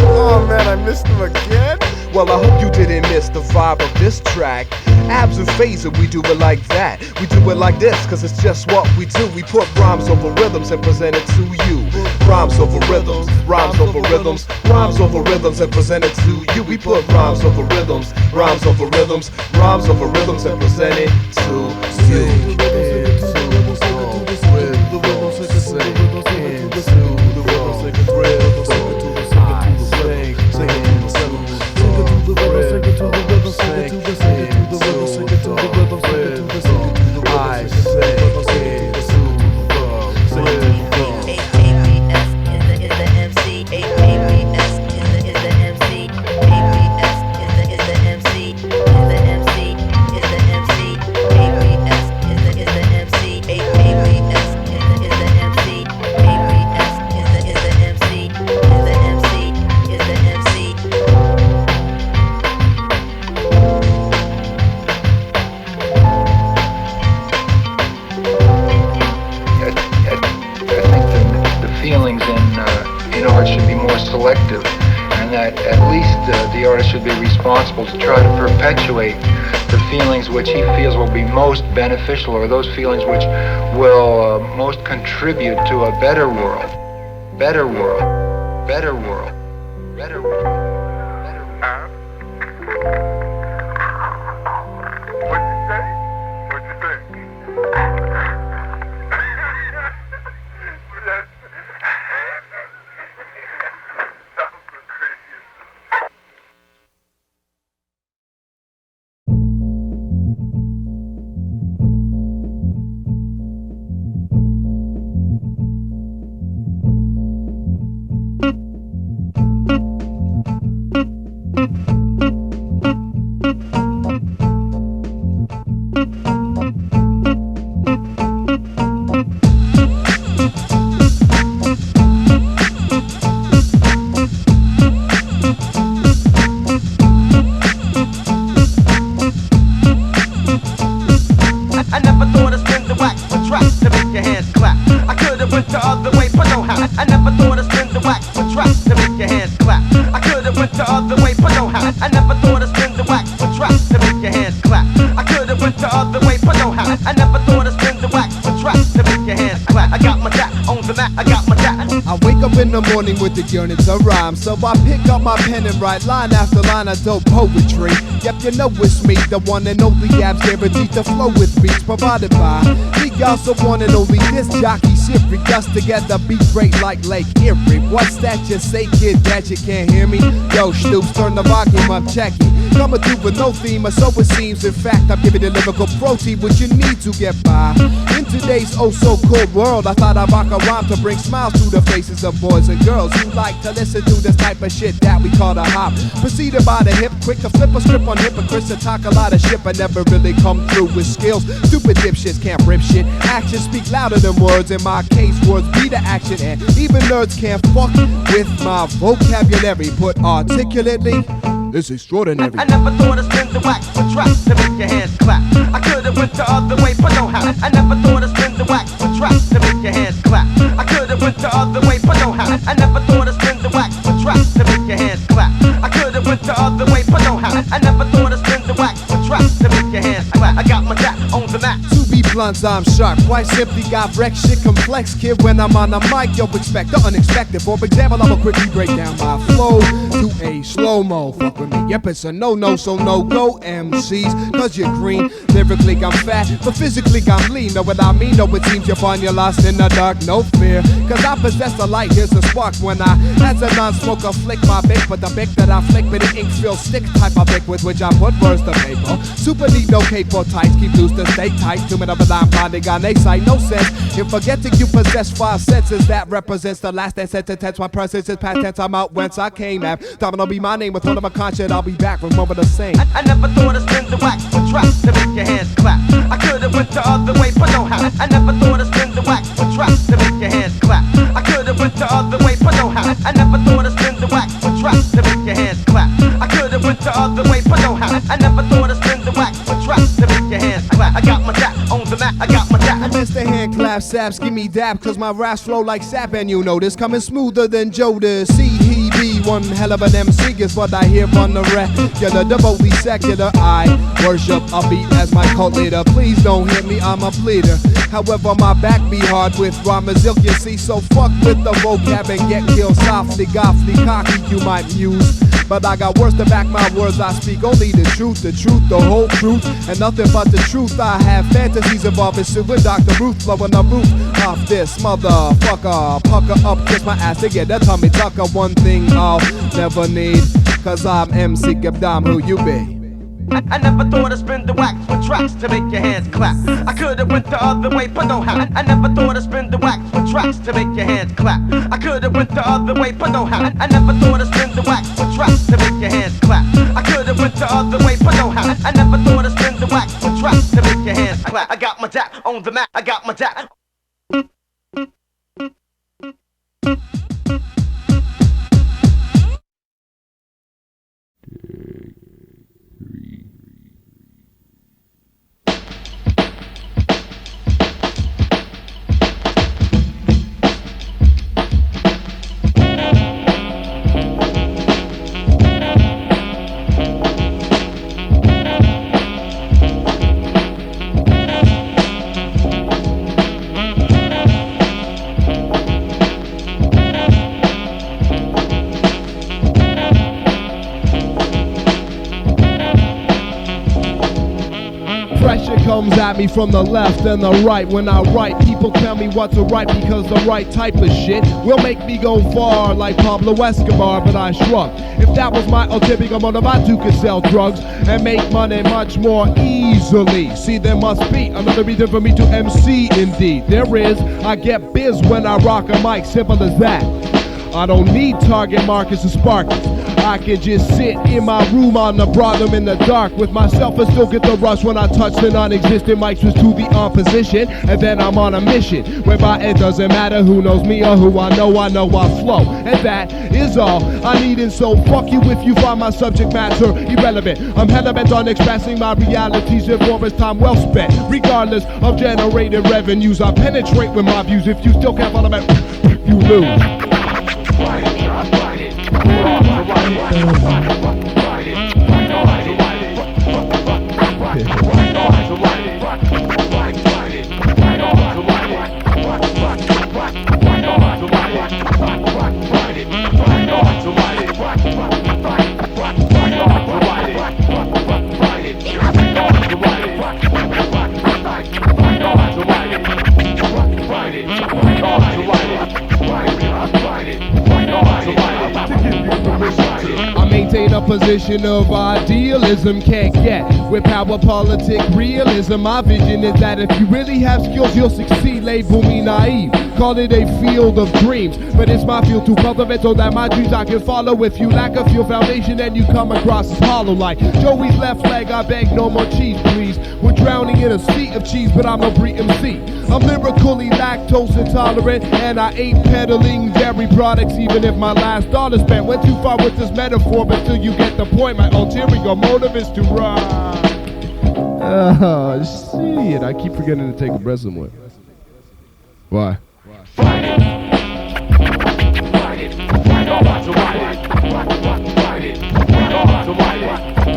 Oh man, I missed him again. Well, I hope you didn't miss the vibe of this track. Abs and phaser, we do it like that. We do it like this, cause it's just what we do. We put rhymes over rhythms and present it to you. Rhymes over rhythms, rhymes over rhythms, rhymes over rhythms and present it to you. We put rhymes over rhythms, rhymes over rhythms, rhymes over rhythms and present it to you. To try to perpetuate the feelings which he feels will be most beneficial, or those feelings which will most contribute to a better world, better world, better world, better world, better world. What'd you say? What'd you think? I wake wake up in the morning with the yearning to rhyme, so I pick up my pen and write line after line of dope poetry. Yep, you know it's me, the one and only abs guaranteed to flow with beats provided by the also one and only disc jockey serious to get the beat rate like Lake Erie. What's that you say, kid, that you can't hear me? Yo, Stoops, turn the volume up, check it. Coming through with no theme, or so it seems. In fact, I'm giving the lyrical protein what you need to get by. In today's oh so cold world, I thought I'd rock a rhyme to bring smiles to the faces of boys and girls who like to listen to this type of shit that we call the hop. Proceeded by the hip, quick to flip a script on hypocrites to talk a lot of shit, but never really come through with skills. Stupid dipshits can't rip shit. Actions speak louder than words. In my case, words be the action, and even nerds can't fuck with my vocabulary. Put articulately, it's extraordinary. I never thought I'd spin the wax for tracks to make your hands clap. I could've went the other way, but no how. I never thought I'd spin the wax for tracks to make your hands clap. I could've went the other way, but no how. I never thought I'd spin the wax for tracks to make your hands clap. I could've went the other way, but no how. I never thought I'd spin the wax for tracks to make your hands clap. I got my dap on the map. To be blunt, I'm sharp. Quite simply got wreck shit complex, kid. When I'm on the mic, yo, expect the unexpected. For example, I'ma quickly break down my flow to a slow-mo. Fuck with me. Yep, it's a no-no, so no-go MCs. Cause you're green, lyrically I'm fat, but physically I'm lean. Know what I mean? Know it seems you find you're lost in the dark, no fear. Cause I possess the light, here's a spark. When I, as a non-smoker, flick my bick, but the bick that I flick with the ink filled stick type of bick with which I put words to paper. Super neat, no capo tights, keep loose to stay tight. 2 minutes of a dime bonding on a sight, no sense. In forgetting you possess 5 senses, that represents the last and sentence tense. My presence is past tense, I'm out whence I came at. Domino be my name, with one of my conscience, I'll be back, remember the same. I never thought I'd spin the wax for tracks to make your hands clap. I could've went the other way, but no how. I never thought I'd spin the wax for tracks to make your hands clap. I could've went the other way, but no how. I never thought I'd spin the wax for tracks to make your hands clap. I could've went the other way, but no how. I never thought I'd spin the wax for tracks to make your hands clap. I got my dap on the map. I got my dap. Mr. Hand clap saps, give me dap, cause my raps flow like sap, and you know this, coming smoother than Jodis. See, he be one hell of an MC, is what I hear on the regular, devotedly secular. I worship a beat as my cult leader. Please don't hit me, I'm a bleeder. However, my back be hard with rhymes, you see, so fuck with the vocab and get killed softly, gothly, cocky, you might muse. But I got words to back my words, I speak only the truth, the whole truth, and nothing but the truth. I have fantasies involving super Dr. Ruth, blowing the roof off this motherfucker. Pucker up, kiss my ass to get that tummy tucker. One thing I'll never need, cause I'm MC Abdominal, who you be? I never thought I'd spin the wax for tracks to make your hands clap. I could've went the other way, but no how. I never thought I'd spin the wax for tracks to make your hands clap. I could've went the other way, but no how. I never thought I'd spin the wax for tracks to make your hands clap. I could've went the other way, but no how. I never thought I'd spin the wax for tracks to make your hands clap. I got my dap on the map. I got my dap. Pressure comes at me from the left and the right. When I write, people tell me what to write because the right type of shit will make me go far like Pablo Escobar, but I shrug. If that was my typical motive, I too could sell drugs and make money much more easily. See, there must be another reason for me to MC, indeed. There is. I get biz when I rock a mic, simple as that. I don't need target markers and sparkers. I can just sit in my room on the broader in the dark with myself and still get the rush when I touch the non-existent mic switch to the opposition, and then I'm on a mission whereby it doesn't matter who knows me or who I know I flow, and that is all I need. And so fuck you if you find my subject matter irrelevant. I'm hella bent on expressing my realities, therefore it's time well spent. Regardless of generated revenues, I penetrate with my views. If you still can't follow me, you lose. position of idealism can't get with power politic realism. My vision is that if you really have skills, you'll succeed. Label me naive, call it a field of dreams, but it's my field to cultivate so that my dreams I can follow. If you lack a field foundation, then you come across as hollow like Joey's left leg. I beg no more cheese, please. We're drowning in a sea of cheese, but I'm no Brie MC. I'm lyrically lactose intolerant, and I ain't peddling dairy products, even if my last dollar spent went too far with this metaphor. But till you get the point, my ulterior motive is to rock. Oh, shit. I keep forgetting to take a breath somewhere. Why? Fight it. Fight it. We know how to ride it. Fight it. We know how to ride it.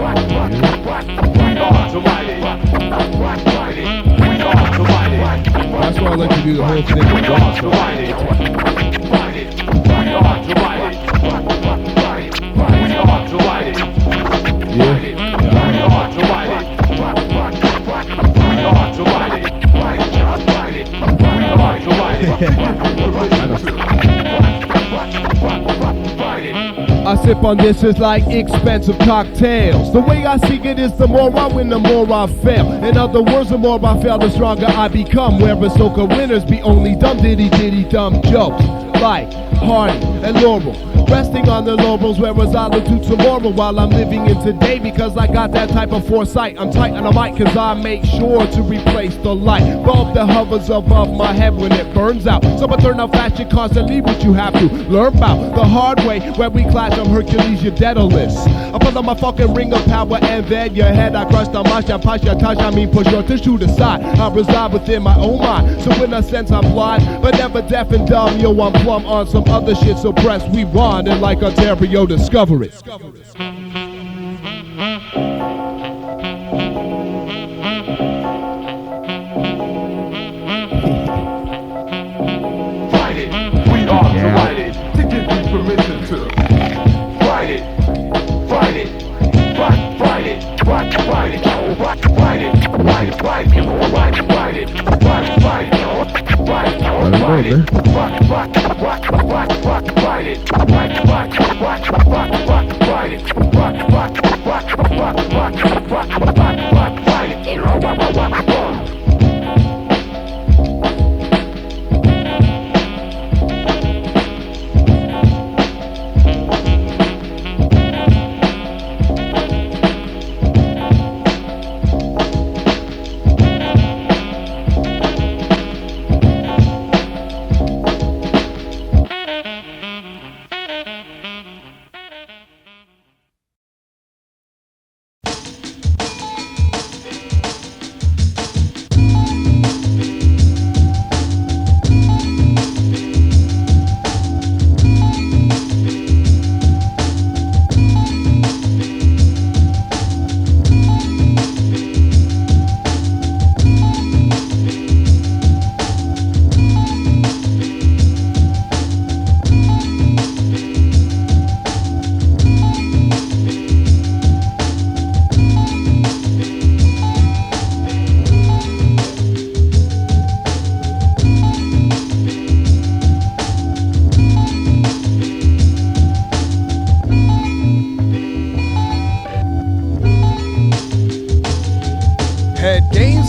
We know how to ride it. Fight it. We know how to ride it. That's why I like to do the whole thing. We know how to ride it. Fight it. We know how to ride it. Fight it. We know how to ride it. Yeah. We know how to ride it. We know how to ride it. Fight it. We know how to ride it. I sip on dishes like expensive cocktails. The way I see it is the more I win, the more I fail. In other words, the more I fail, the stronger I become. Whereas soca winners be only dumb dumb jokes like Hardy and Laurel, resting on their laurels, whereas I look to tomorrow while I'm living in today. Because I got that type of foresight, I'm tight on the mic cause I make sure to replace the light bulb that hovers above my head when it burns out. So I turn off fashion constantly, but you have to learn about the hard way. Where we clash, I'm Hercules, you're Daedalus. I put on my fucking ring of power and then your head I crushed on my champagne touch. I mean push your tissue to the side. I reside within my own mind, so in a sense I'm blind, but never deaf and dumb. Yo, I'm plumb on some other shit, so press rewind and like Ontario discover it. Fight it. We ought to ride it. To give you permission to fight it. Fight it. Fight it. Fight it. Fight it. Fight it. Fight it. Fight it. Fight it. Fight it. Fight it. Fight it.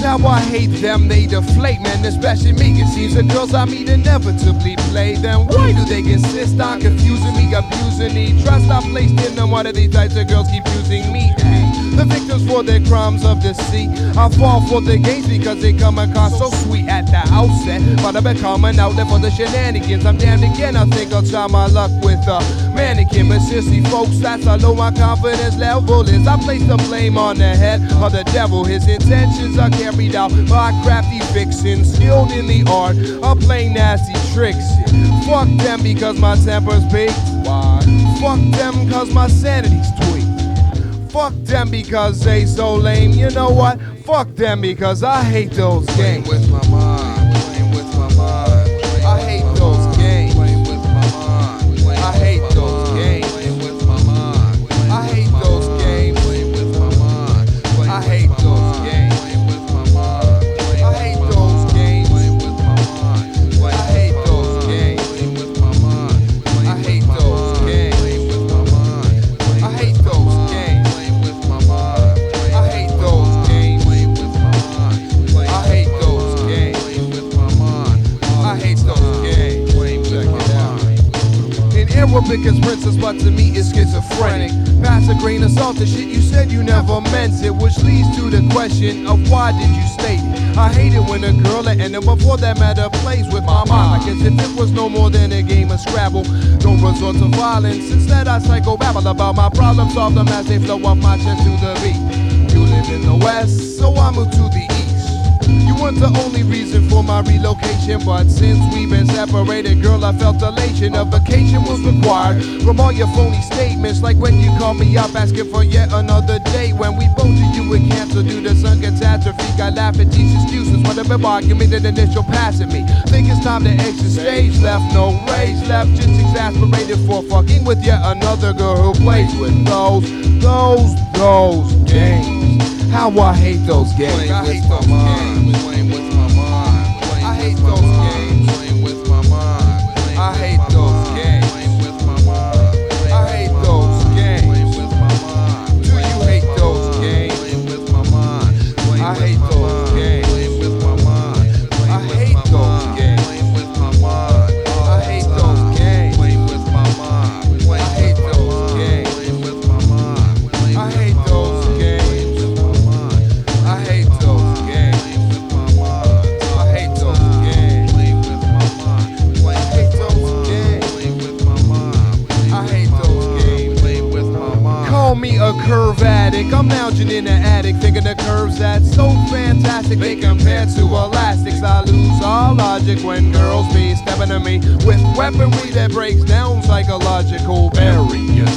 How I hate them, they deflate, man, especially me. It seems the girls I meet inevitably play them. Why do they insist on confusing me, abusing me? Trust I placed in them, why do these types of girls keep using me? The victims for their crimes of deceit. I fall for the games because they come across so sweet at the outset, but I become an outlet for the shenanigans. I'm damned again, I think I'll try my luck with a mannequin. But seriously, folks, that's how low my confidence level is. I place the blame on the head of the devil. His intentions are carried out by crafty vixens skilled in the art of playing nasty tricks. Fuck them because my temper's baked. Why? Fuck them cause my sanity's tweaked. Fuck them because they so lame. You know what? Fuck them because I hate those games. Playing with my mind, playing with my mind. I hate those games. Playing with my mind. I hate those games. Playing with my mind. I hate those games. Playing with my mind. I hate those games. Playing with my mind. I hate those games. Playing with my mind. I hate those games. Playing with my mind. I hate those games. Playing with my mind. I hate those games. to me is schizophrenic. Pass a grain of salt to shit you said you never meant it, which leads to the question of why did you state it? I hate it when a girl that ended before that matter plays with my mind. I guess if it was no more than a game of Scrabble, don't resort to violence. Instead I psycho-babble about my problems, solve them as they flow off my chest to the beat. You live in the West, so I move to the East. You weren't the only reason for my relocation, but since we've been separated, girl, I felt elation. A vacation was required from all your phony statements, like when you called me up asking for yet another date. When we both of you would cancel due to some catastrophe, I laugh at these excuses when the argument and initial passing me. Think it's time to exit stage left, no rage left, just exasperated for fucking with yet another girl who plays with those games. How I hate those games. I hate those games. Playing with my mind. I hate those games. Playing with my mind. I hate those games. Playing with my mind. I hate those games. Playing with my mind. Do you hate those games? Playing with my mind. I hate those games. Playing with my mind. I hate those games. Playing with my mind. I hate those games. Playing with my mind. I hate those games. Playing with my mind. I hate those games. I hate those games. I hate those games. I hate those games. I hate those games. Call me a curve addict. I'm lounging in the attic, thinking the curves that's so fantastic. They compare to elastics. I lose all logic when girls be stepping at me with weaponry that breaks down psychological barriers.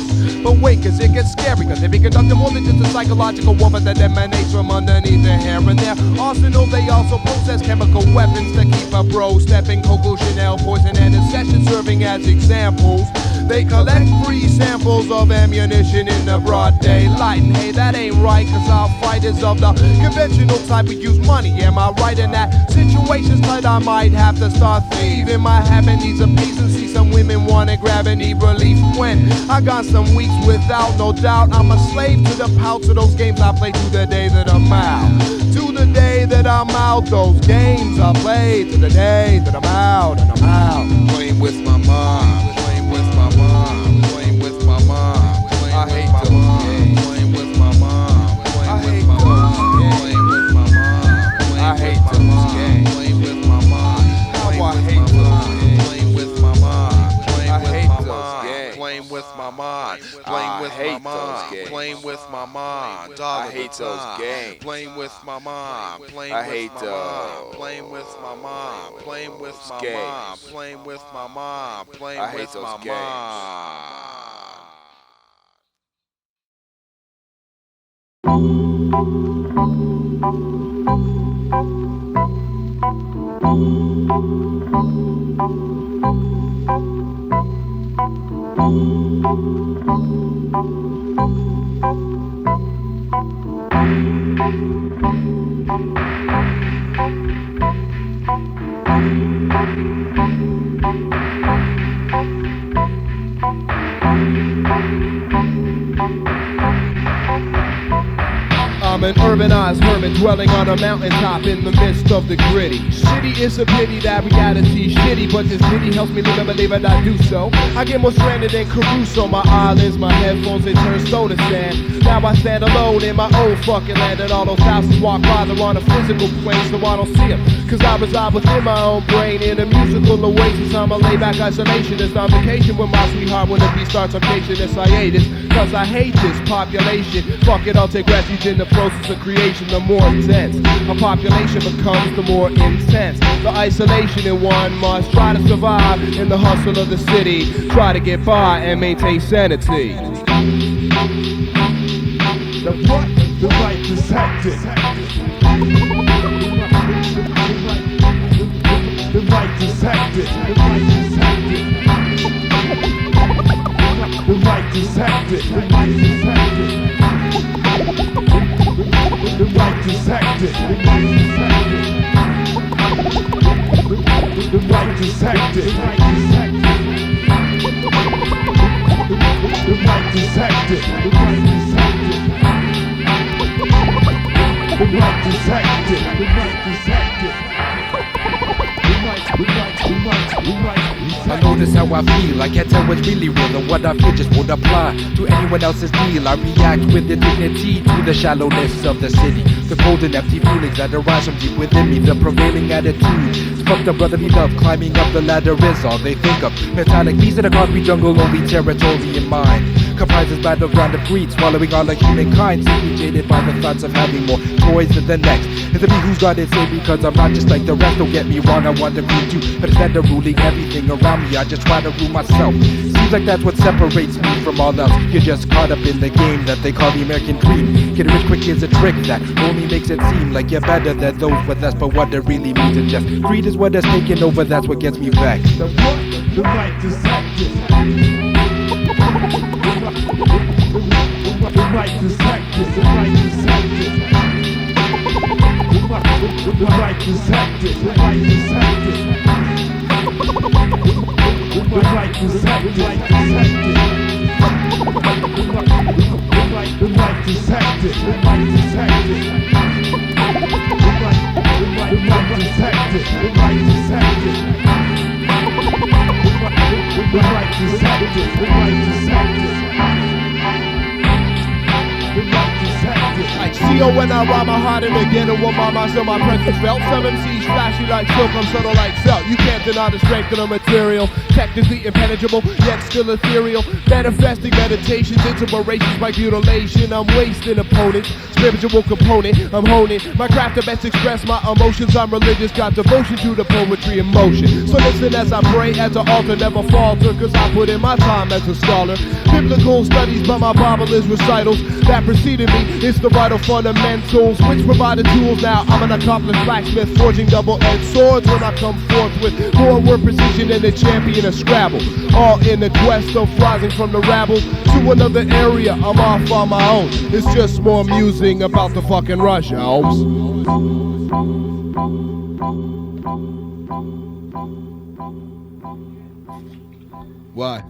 But wait, cause it gets scary, cause they be conducting more than just a psychological warfare that emanates from underneath their hair. And their arsenal, they also possess chemical weapons to keep a bro stepping. Coco Chanel, poison, and a session serving as examples. They collect free samples of ammunition in the broad daylight. And hey, that ain't right, cause our fighters of the conventional type, we use money. Am I right in that? Situations tight, I might have to start thieving. My habit needs a piece and see some women wanna grab and need relief. When I got some weeks without, no doubt, I'm a slave to the pouch of those games I play to the day that I'm out. To the day that I'm out, those games I play to the day that I'm out and I'm out. Playing with my mind, playing with my mind, playing with my mind. I hate those games. Playing with my mind, I hate those games. Playing with my mind, I hate those games. Playing with my mind, how I hate those games. Playing with my mind, I hate those games. Playing with my mind, playing with my mind, playing with my mind. I hate those games. Playing with my mind, playing with my mind, playing with my mind, playing with my mind, playing with my mind, playing with my mind. I'm an urbanized hermit dwelling on a mountaintop in the midst of the gritty. Shitty is a pity that reality's shitty, but this ditty helps me live and believe it, I do so. I get more stranded than Caruso. My eyelids, my headphones, they turn soda sand. Now I stand alone in my own fucking land, and all those thousands walk by, they're on a physical plane, so I don't see them. Cause I reside within my own brain in a musical oasis. I'm a laid-back isolationist on vacation with my sweetheart when the beat starts, I'm patient as hiatus. Cause I hate this population. Fuck it, I'll take refuge in the process of creation. The more intense a population becomes, the more intense the isolation, and one must try to survive in the hustle of the city. Try to get by and maintain sanity. The what? The right is hectic. The right is hectic. The right is hectic. The right is hectic. The right is hectic. The right is hectic. The right is hectic. The right is hectic. The right is hectic. The right is hectic. The right is hectic. The right is hectic. The right is hectic. I know this how I feel. I can't tell what's really real and what I feel just won't apply to anyone else's deal. I react with indignity to the shallowness of the city, the cold and empty feelings that arise from deep within me. The prevailing attitude, fuck the brotherly love, climbing up the ladder is all they think of. Metallic beasts in a concrete jungle, only territory in mind. Comprises battleground of greed, swallowing all of humankind. Simply jaded by the thoughts of having more toys than the next. It's me who's got it saved because I'm not just like the rest. Don't get me wrong, I want to be too, but instead of ruling everything around me, I just try to rule myself. Seems like that's what separates me from all else. You're just caught up in the game that they call the American dream. Getting rich quick is a trick that only makes it seem like you're better than those with less, but what it really means is just greed is what has taken over. That's what gets me back. The what? The right to practice. The right to practice. The right to practice. The right to practice. The right to practice. The right to practice. The right to practice. The right to practice. The right to practice. The right to practice. The right to practice. The right to practice. The right to practice. Like CO when I rhyme, I hide in the ghetto with my mind, so my presence felt. Some MCs flashy like silk, I'm subtle like silk. You can't deny the strength of the material. Technically impenetrable, yet still ethereal. Manifesting meditations, inspirations by mutilation. I'm wasting opponents, spiritual component. I'm honing my craft to best express my emotions. I'm religious, got devotion to the poetry and motion. So listen as I pray, as an altar never falter, cause I put in my time as a scholar. Biblical studies, but my Bible is recitals that preceded me. It's the vital fundamentals which provide the tools. Now I'm an accomplished blacksmith, forging double-edged swords when I come forth with more word precision than the champion of Scrabble. All in the quest of rising from the rabble to another area. I'm off on my own. It's just more musing about the fucking rush, Alps. Why?